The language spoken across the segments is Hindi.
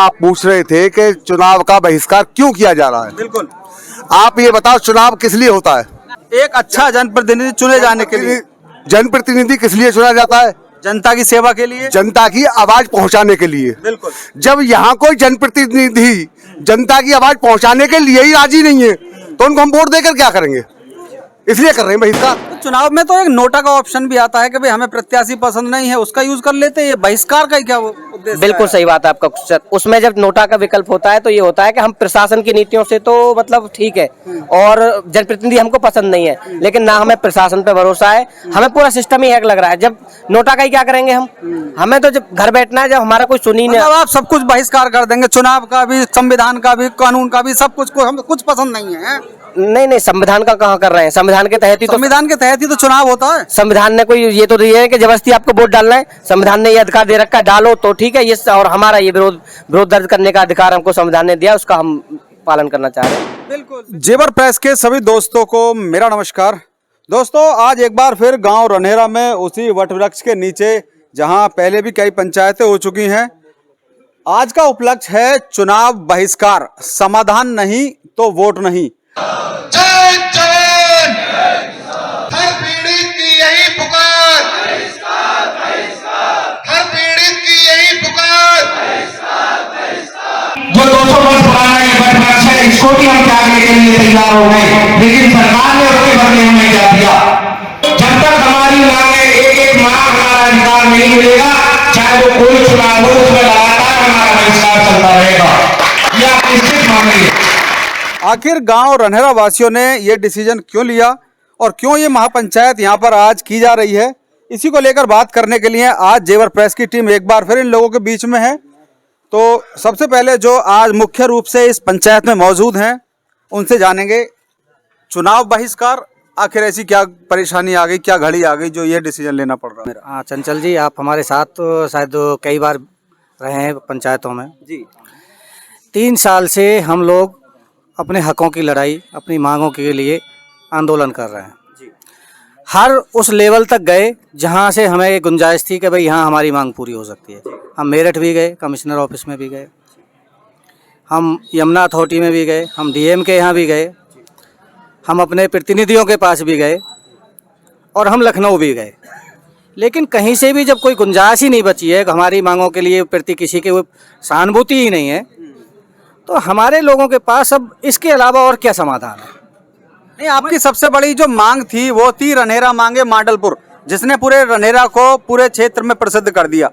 आप पूछ रहे थे कि चुनाव का बहिष्कार क्यों किया जा रहा है। बिल्कुल। आप ये बताओ, चुनाव किस लिए होता है? एक अच्छा जनप्रतिनिधि चुने जाने के लिए। जनप्रतिनिधि किस लिए चुना जाता है? जनता की सेवा के लिए। जनता की आवाज पहुंचाने के लिए। बिल्कुल। जब यहाँ कोई जनप्रतिनिधि जनता की आवाज पहुंचाने के लिए ही राजी नहीं है तो उनको हम वोट देकर क्या करेंगे? इसलिए कर रहे हैं बहिष्कार। तो चुनाव में तो एक नोटा का ऑप्शन भी आता है कि भाई हमें प्रत्याशी पसंद नहीं है, उसका यूज कर लेते हैं। ये बहिष्कार का ही क्या उद्देश्य? बिल्कुल सही बात है आपका क्वेश्चन। उसमें जब नोटा का विकल्प होता है तो ये होता है कि हम प्रशासन की नीतियों से तो मतलब ठीक है और जनप्रतिनिधि हमको पसंद नहीं है, लेकिन ना हमें प्रशासन पे भरोसा है, हमें पूरा सिस्टम ही हैक लग रहा है। जब नोटा का ही क्या करेंगे हम? हमें तो जब घर बैठना है, जब हमारा कोई सुनी नहीं। मतलब आप सब कुछ बहिष्कार कर देंगे, चुनाव का भी, संविधान का भी, कानून का भी, सब कुछ को हम कुछ पसंद नहीं है। नहीं नहीं, संविधान का कहाँ कर रहे हैं? संविधान के तहत ही तो, संविधान के तहत ही तो चुनाव होता है। संविधान ने कोई ये तो दिया है कि जबरदस्ती आपको वोट डालना है। संविधान ने ये अधिकार दे रखा है, डालो तो ठीक है। ये और हमारा ये विरोध दर्ज करने का अधिकार हमको संविधान ने दिया, उसका हम पालन करना चाह रहे हैं। बिल्कुल। जेवर प्रेस के सभी दोस्तों को मेरा नमस्कार। दोस्तों, आज एक बार फिर गांव रनेरा में उसी वटवृक्ष के नीचे, जहां पहले भी कई पंचायतें हो चुकी हैं, आज का उपलक्ष्य है चुनाव बहिष्कार। समाधान नहीं तो वोट नहीं। जय जवान, हर पीड़ित की यही पुकार, हर पीड़ित की यही पुकार। जो 200 वर्ष पुराना ये वटवृक्ष है, इसको भी हम त्यागने के लिए तैयार हो गए, लेकिन सरकार ने उसके बदले हमें क्या दिया? जब तक हमारी मांगे एक मांग, हमारा अधिकार नहीं मिलेगा, चाहे वो कोई चुनाव हो, उसमें लगातार हमारा बहिष्कार चलता रहेगा। यह आप निश्चित मांगिए। आखिर गांव रनहेरा वासियों ने ये डिसीजन क्यों लिया और क्यों ये महापंचायत यहाँ पर आज की जा रही है, इसी को लेकर बात करने के लिए आज जेवर प्रेस की टीम एक बार फिर इन लोगों के बीच में है। तो सबसे पहले जो आज मुख्य रूप से इस पंचायत में मौजूद हैं, उनसे जानेंगे चुनाव बहिष्कार आखिर ऐसी क्या परेशानी आ गई, क्या घड़ी आ गई जो ये डिसीजन लेना पड़ रहा है? हाँ चंचल जी, आप हमारे साथ तो शायद कई बार रहे हैं पंचायतों में जी। 3 साल से हम लोग अपने हकों की लड़ाई, अपनी मांगों के लिए आंदोलन कर रहे हैं जी। हर उस लेवल तक गए जहाँ से हमें ये गुंजाइश थी कि भाई यहाँ हमारी मांग पूरी हो सकती है। हम मेरठ भी गए, कमिश्नर ऑफिस में भी गए, हम यमुना अथॉरिटी में भी गए, हम डीएम के यहाँ भी गए, हम अपने प्रतिनिधियों के पास भी गए और हम लखनऊ भी गए, लेकिन कहीं से भी जब कोई गुंजाइश ही नहीं बची है, हमारी मांगों के लिए प्रति किसी की सहानुभूति ही नहीं है, तो हमारे लोगों के पास अब इसके अलावा और क्या समाधान है? नहीं, आपकी सबसे बड़ी जो मांग थी वो थी रनहेरा मांगे माडलपुर, जिसने पूरे रनहेरा को पूरे क्षेत्र में प्रसिद्ध कर दिया।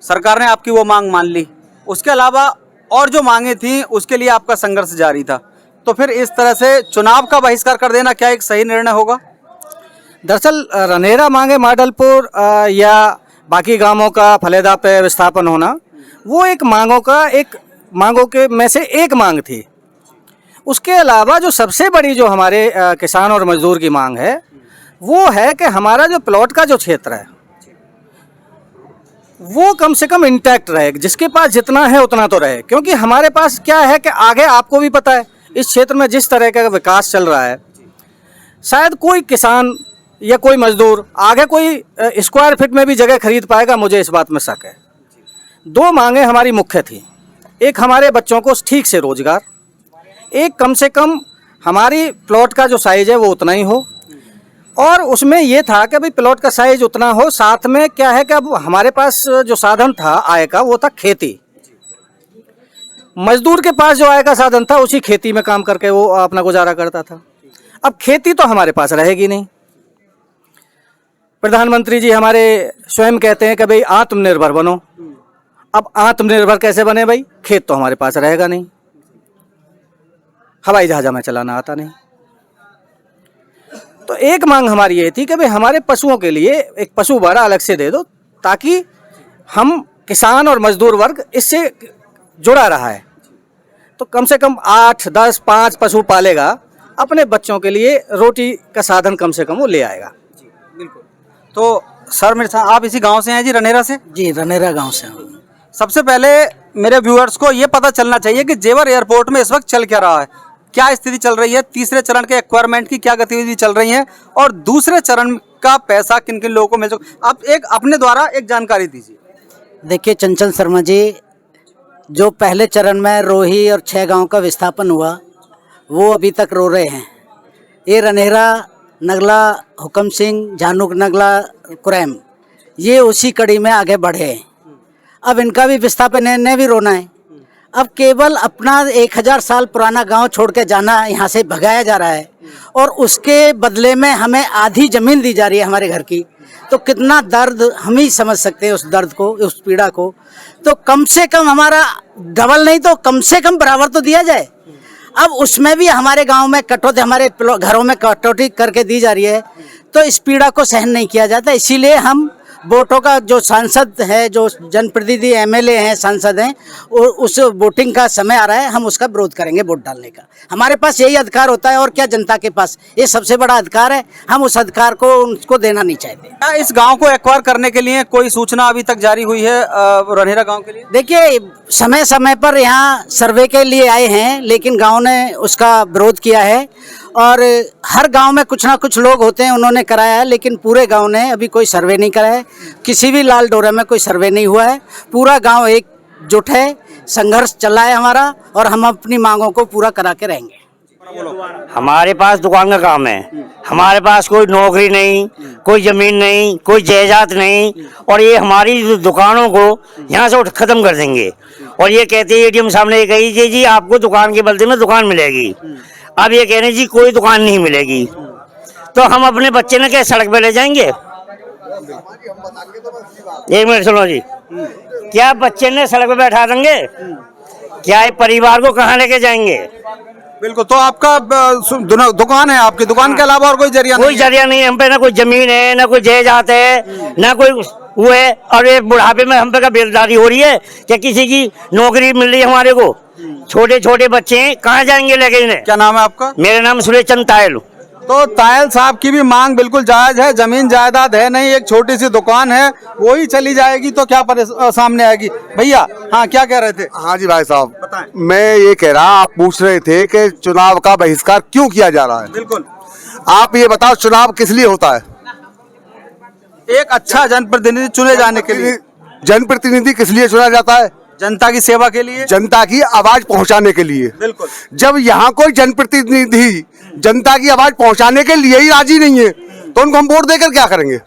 सरकार ने आपकी वो मांग मान ली। उसके अलावा और जो मांगे थी उसके लिए आपका संघर्ष जारी था। तो फिर इस तरह से चुनाव का बहिष्कार कर देना क्या एक सही निर्णय होगा? दरअसल रनहेरा मांगे माडलपुर या बाकी गांवों का फलेदा पे विस्थापन होना, वो एक मांगों के में से एक मांग थी। उसके अलावा जो सबसे बड़ी जो हमारे किसान और मजदूर की मांग है, वो है कि हमारा जो प्लॉट का जो क्षेत्र है वो कम से कम इंटैक्ट रहे, जिसके पास जितना है उतना तो रहे। क्योंकि हमारे पास क्या है कि आगे आपको भी पता है इस क्षेत्र में जिस तरह का विकास चल रहा है, शायद कोई किसान या कोई मजदूर आगे कोई स्क्वायर फीट में भी जगह खरीद पाएगा, मुझे इस बात में शक है। 2 मांगें हमारी मुख्य थी। एक हमारे बच्चों को ठीक से रोजगार, एक कम से कम हमारी प्लॉट का जो साइज है वो उतना ही हो, और उसमें ये था कि भाई प्लॉट का साइज उतना हो, साथ में क्या है कि अब हमारे पास जो साधन था आय का वो था खेती। मजदूर के पास जो आय का साधन था उसी खेती में काम करके वो अपना गुजारा करता था। अब खेती तो हमारे पास रहेगी नहीं। प्रधानमंत्री जी हमारे स्वयं कहते हैं कि भाई आत्मनिर्भर बनो। अब आत्मनिर्भर कैसे बने भाई? खेत तो हमारे पास रहेगा नहीं, हवाई जहाज हमें चलाना आता नहीं। तो एक मांग हमारी ये थी कि भाई हमारे पशुओं के लिए एक पशु बाड़ा अलग से दे दो, ताकि हम किसान और मजदूर वर्ग इससे जुड़ा रहा है। तो कम से कम 8, 10, 5 पशु पालेगा, अपने बच्चों के लिए रोटी का साधन कम से कम वो ले आएगा। बिल्कुल। तो सर, मेरे साथ आप इसी गांव से हैं जी, रनहेरा से? जी, रनहेरा गांव से। सबसे पहले मेरे व्यूअर्स को ये पता चलना चाहिए कि जेवर एयरपोर्ट में इस वक्त चल क्या रहा है, क्या स्थिति चल रही है, तीसरे चरण के एक्वायरमेंट की क्या गतिविधि चल रही है, और दूसरे चरण का पैसा किन किन लोगों को मिल सकता। आप एक अपने द्वारा एक जानकारी दीजिए। देखिए चंचल शर्मा जी, जो पहले चरण में रोही और 6 गांव का विस्थापन हुआ वो अभी तक रो रहे हैं। ये रनहेरा, नगला, हुकम सिंह, झानुक नगला, कुरैम, ये उसी कड़ी में आगे बढ़े हैं। अब इनका भी विस्थापन है, इन्हें भी रोना है। अब केवल अपना 1000 साल पुराना गांव छोड़ के जाना, यहाँ से भगाया जा रहा है और उसके बदले में हमें आधी ज़मीन दी जा रही है हमारे घर की। तो कितना दर्द हम ही समझ सकते हैं, उस दर्द को, उस पीड़ा को। तो कम से कम हमारा डबल नहीं तो कम से कम बराबर तो दिया जाए। अब उसमें भी हमारे गांव में कटौती, हमारे घरों में कटौती करके दी जा रही है, तो इस पीड़ा को सहन नहीं किया जाता। इसीलिए हम वोटों का जो सांसद है, जो जनप्रतिनिधि एमएलए हैं, सांसद हैं, और उस वोटिंग का समय आ रहा है, हम उसका विरोध करेंगे वोट डालने का। हमारे पास यही अधिकार होता है और क्या जनता के पास ये सबसे बड़ा अधिकार है। हम उस अधिकार को उनको देना नहीं चाहते। क्या इस गांव को एक्वायर करने के लिए कोई सूचना अभी तक जारी हुई है रनहेरा गांव के लिए? देखिए, समय समय पर यहाँ सर्वे के लिए आए हैं, लेकिन गांव ने उसका विरोध किया है और हर गांव में कुछ ना कुछ लोग होते हैं, उन्होंने कराया है, लेकिन पूरे गांव ने अभी कोई सर्वे नहीं कराया है। किसी भी लाल डोरा में कोई सर्वे नहीं हुआ है। पूरा गांव एकजुट है, संघर्ष चला है हमारा और हम अपनी मांगों को पूरा करा के रहेंगे। हमारे पास दुकान का काम है, हमारे पास कोई नौकरी नहीं, कोई जमीन नहीं, कोई जायदाद नहीं, और ये हमारी दुकानों को यहाँ से खत्म कर देंगे। और ये कहते हैं एटीएम सामने कही जी आपको दुकान के बदले में दुकान मिलेगी। अब ये कह रहे जी कोई दुकान नहीं मिलेगी, तो हम अपने बच्चे ने क्या सड़क पे ले जाएंगे? एक मिनट सुनो जी, क्या बच्चे ने सड़क पे बैठा देंगे? क्या परिवार को कहाँ लेके जाएंगे? बिल्कुल। तो आपका दुकान है, आपकी दुकान के अलावा और कोई जरिया नहीं? कोई जरिया नहीं है हम पे, ना कोई जमीन है, ना कोई जायदाद है, ना कोई वो है। और ये बुढ़ापे में हम पे का बेरोजगारी हो रही है, क्या किसी की नौकरी मिल रही है हमारे को? छोटे छोटे बच्चे हैं, कहाँ जाएंगे लेके इन्हें? क्या नाम है आपका? मेरा नाम सुरेश चंद तायल। तो तायल साहब की भी मांग बिल्कुल जायज है। जमीन जायदाद है नहीं, एक छोटी सी दुकान है, वो ही चली जाएगी तो क्या सामने आएगी? भैया, हाँ, क्या कह रहे थे? हाँ जी भाई साहब, मैं ये कह रहा, आप पूछ रहे थे कि चुनाव का बहिष्कार क्यों किया जा रहा है। बिल्कुल। आप ये बताओ, चुनाव किस लिए होता है? एक अच्छा जनप्रतिनिधि चुने जाने के लिए। जनप्रतिनिधि किस लिए चुना जाता है? जनता की सेवा के लिए, जनता की आवाज पहुंचाने के लिए। बिल्कुल। जब यहाँ कोई जनप्रतिनिधि जनता की आवाज पहुंचाने के लिए ही राजी नहीं है, तो उनको हम वोट देकर क्या करेंगे?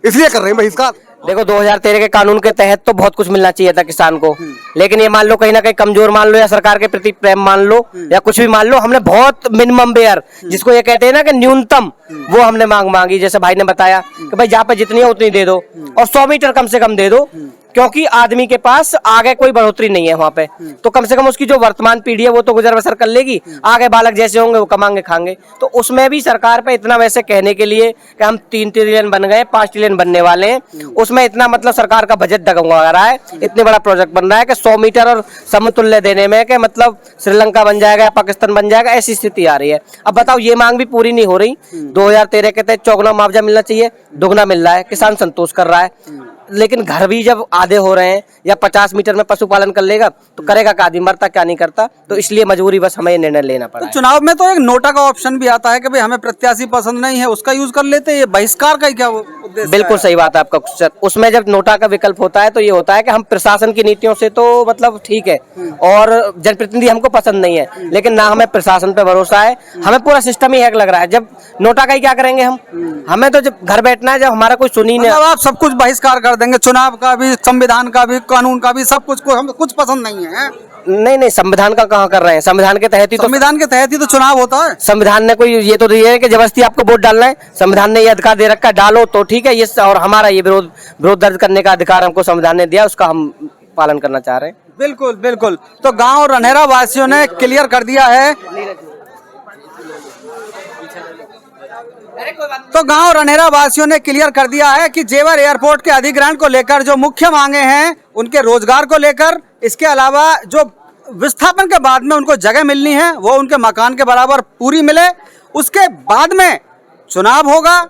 इसलिए कर रहे हैं बहिष्कार। देखो, 2013 के कानून के तहत तो बहुत कुछ मिलना चाहिए था किसान को, लेकिन ये मान लो कहीं ना कहीं कमजोर मान लो, या सरकार के प्रति प्रेम मान लो, या कुछ भी मान लो, हमने बहुत मिनिमम बेयर, जिसको ये कहते हैं ना कि न्यूनतम, वो हमने मांगी। जैसे भाई ने बताया कि भाई जहाँ पे जितनी है उतनी दे दो, और 100 मीटर कम से कम दे दो, क्योंकि आदमी के पास आगे कोई बढ़ोतरी नहीं है वहाँ पे। तो कम से कम उसकी जो वर्तमान पीढ़ी है वो तो गुजर बसर कर लेगी, आगे बालक जैसे होंगे वो कमाएंगे खाएंगे। तो उसमें भी सरकार पे इतना वैसे कहने के लिए कि हम 3 ट्रिलियन बन गए, 5 ट्रिलियन बनने वाले हैं, उसमें इतना मतलब सरकार का बजट डगमगा रहा है। इतने बड़ा प्रोजेक्ट बन रहा है कि 100 मीटर और समतुल्य देने में कि मतलब श्रीलंका बन जाएगा या पाकिस्तान बन जाएगा, ऐसी स्थिति आ रही है। अब बताओ, ये मांग भी पूरी नहीं हो रही। 2013 के तहत चौगुना मुआवजा मिलना चाहिए, दुगना मिल रहा है, किसान संतोष कर रहा है, लेकिन घर भी जब आधे हो रहे हैं, या 50 मीटर में पशुपालन कर लेगा तो करेगा क्या आदमी, मरता क्या नहीं करता। तो इसलिए मजबूरी बस हमें ये निर्णय लेना पड़ा। तो चुनाव में तो एक नोटा का ऑप्शन भी आता है कि भाई हमें प्रत्याशी पसंद नहीं है, उसका यूज कर लेते हैं। ये बहिष्कार का क्या उद्देश्य? बिल्कुल सही बात है आपका क्वेश्चन। उसमें जब नोटा का विकल्प होता है तो ये होता है कि हम प्रशासन की नीतियों से तो मतलब ठीक है, और जनप्रतिनिधि हमको पसंद नहीं है, लेकिन ना हमें प्रशासन पे भरोसा है, हमें पूरा सिस्टम ही हैक लग रहा है। जब नोटा का ही क्या करेंगे हम? हमें तो जब घर बैठना है, जब हमारा कोई सुनी नहीं। आप सब कुछ बहिष्कार कर देंगे, चुनाव का भी, संविधान का भी, कानून का भी, सब कुछ को हमें कुछ पसंद नहीं है। नहीं, संविधान का कहाँ कर रहे हैं? संविधान के तहत ही तो, संविधान के तहत ही तो चुनाव होता है। संविधान ने कोई ये तो दिया है कि जबरदस्ती आपको वोट डालना है। संविधान ने ये अधिकार दे रखा है, डालो तो ठीक है। ये और हमारा ये विरोध दर्ज करने का अधिकार हमको संविधान ने दिया, उसका हम पालन करना चाह रहे हैं। बिल्कुल बिल्कुल। तो गांव रनहेरा वासियों ने क्लियर कर दिया है, कि जेवर एयरपोर्ट के अधिग्रहण को लेकर जो मुख्य मांगे हैं, उनके रोजगार को लेकर, इसके अलावा जो विस्थापन के बाद में उनको जगह मिलनी है वो उनके मकान के बराबर पूरी मिले। उसके बाद में चुनाव होगा,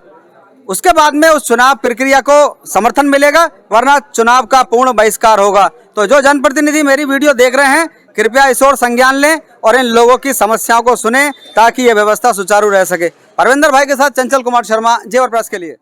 उसके बाद में उस चुनाव प्रक्रिया को समर्थन मिलेगा, वरना चुनाव का पूर्ण बहिष्कार होगा। तो जो जनप्रतिनिधि मेरी वीडियो देख रहे हैं, कृपया इस ओर संज्ञान लें और इन लोगों की समस्याओं को सुनें, ताकि ये व्यवस्था सुचारू रह सके। परविंदर भाई के साथ चंचल कुमार शर्मा, जेवर प्रेस के लिए।